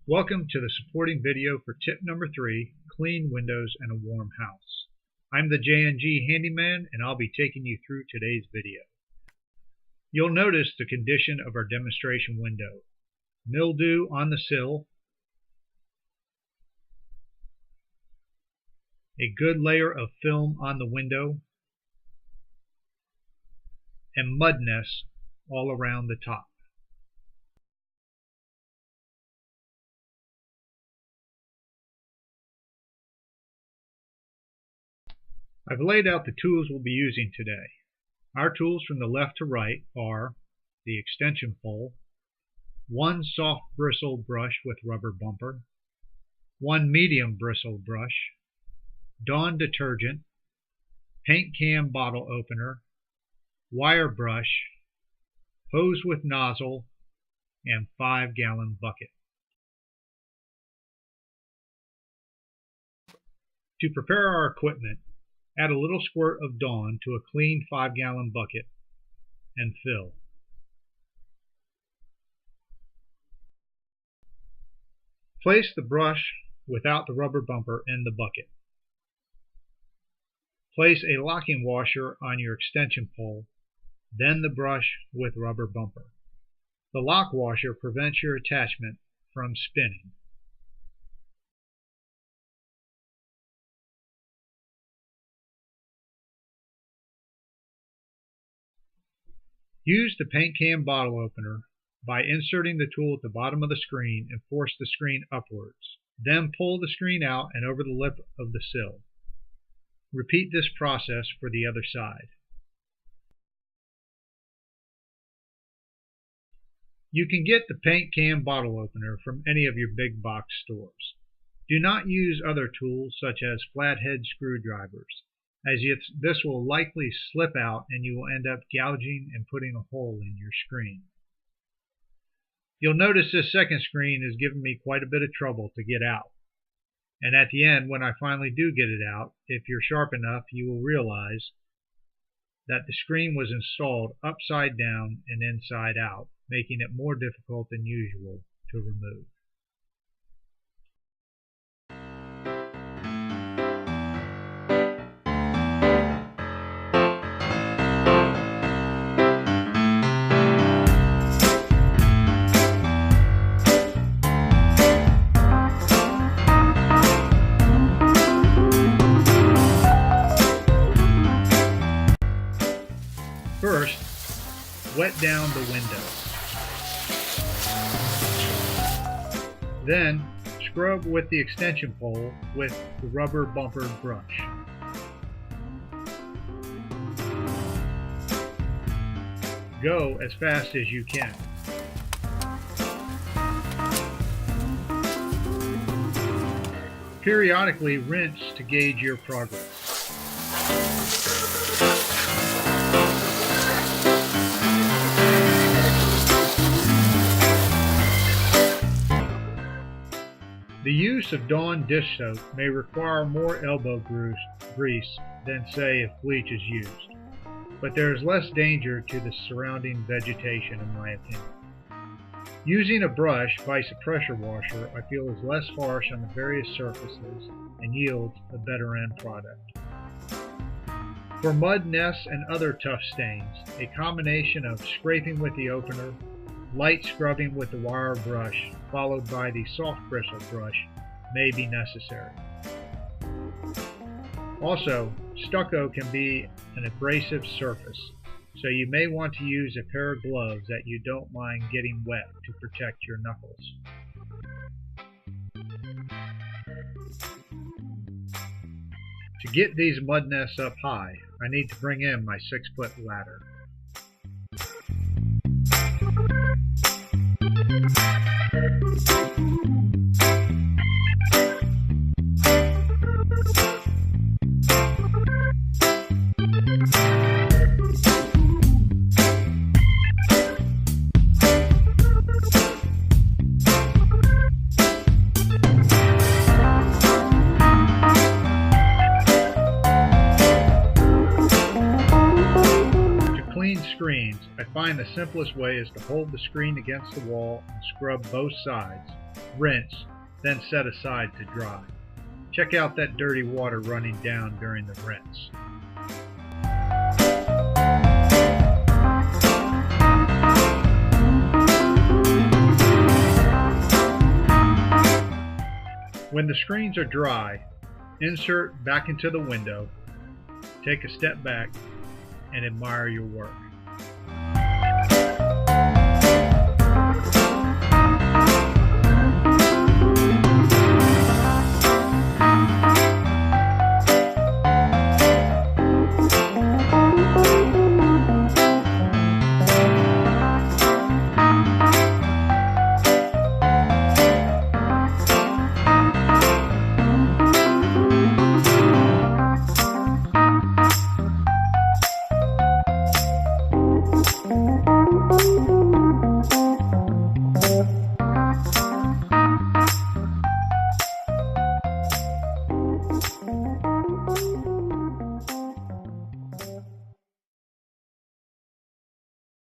Welcome to the supporting video for tip number 3, clean windows in a warm house. I'm the J&G Handyman and I'll be taking you through today's video. You'll notice the condition of our demonstration window. Mildew on the sill, a good layer of film on the window, and mud nests all around the top. I've laid out the tools we'll be using today. Our tools from the left to right are the extension pole, one soft bristle brush with rubber bumper, one medium bristle brush, Dawn detergent, paint can bottle opener, wire brush, hose with nozzle, and 5-gallon bucket. To prepare our equipment, add a little squirt of Dawn to a clean 5-gallon bucket and fill. Place the brush without the rubber bumper in the bucket. Place a locking washer on your extension pole, then the brush with rubber bumper. The lock washer prevents your attachment from spinning. Use the paint can bottle opener by inserting the tool at the bottom of the screen and force the screen upwards. Then pull the screen out and over the lip of the sill. Repeat this process for the other side. You can get the paint can bottle opener from any of your big box stores. Do not use other tools such as flathead screwdrivers, as this will likely slip out and you will end up gouging and putting a hole in your screen. You'll notice this second screen has given me quite a bit of trouble to get out. And at the end, when I finally do get it out, if you're sharp enough, you will realize that the screen was installed upside down and inside out, making it more difficult than usual to remove. First, wet down the window. Then, scrub with the extension pole with the rubber bumper brush. Go as fast as you can. Periodically rinse to gauge your progress. The use of Dawn dish soap may require more elbow grease than, say, if bleach is used, but there is less danger to the surrounding vegetation in my opinion. Using a brush vice a pressure washer I feel is less harsh on the various surfaces and yields a better end product. For mud nests and other tough stains, a combination of scraping with the opener, light scrubbing with the wire brush, followed by the soft bristle brush, may be necessary. Also, stucco can be an abrasive surface, so you may want to use a pair of gloves that you don't mind getting wet to protect your knuckles. To get these mud nests up high, I need to bring in my 6-foot ladder. Screens, I find the simplest way is to hold the screen against the wall and scrub both sides, rinse, then set aside to dry. Check out that dirty water running down during the rinse. When the screens are dry, insert back into the window, take a step back, and admire your work.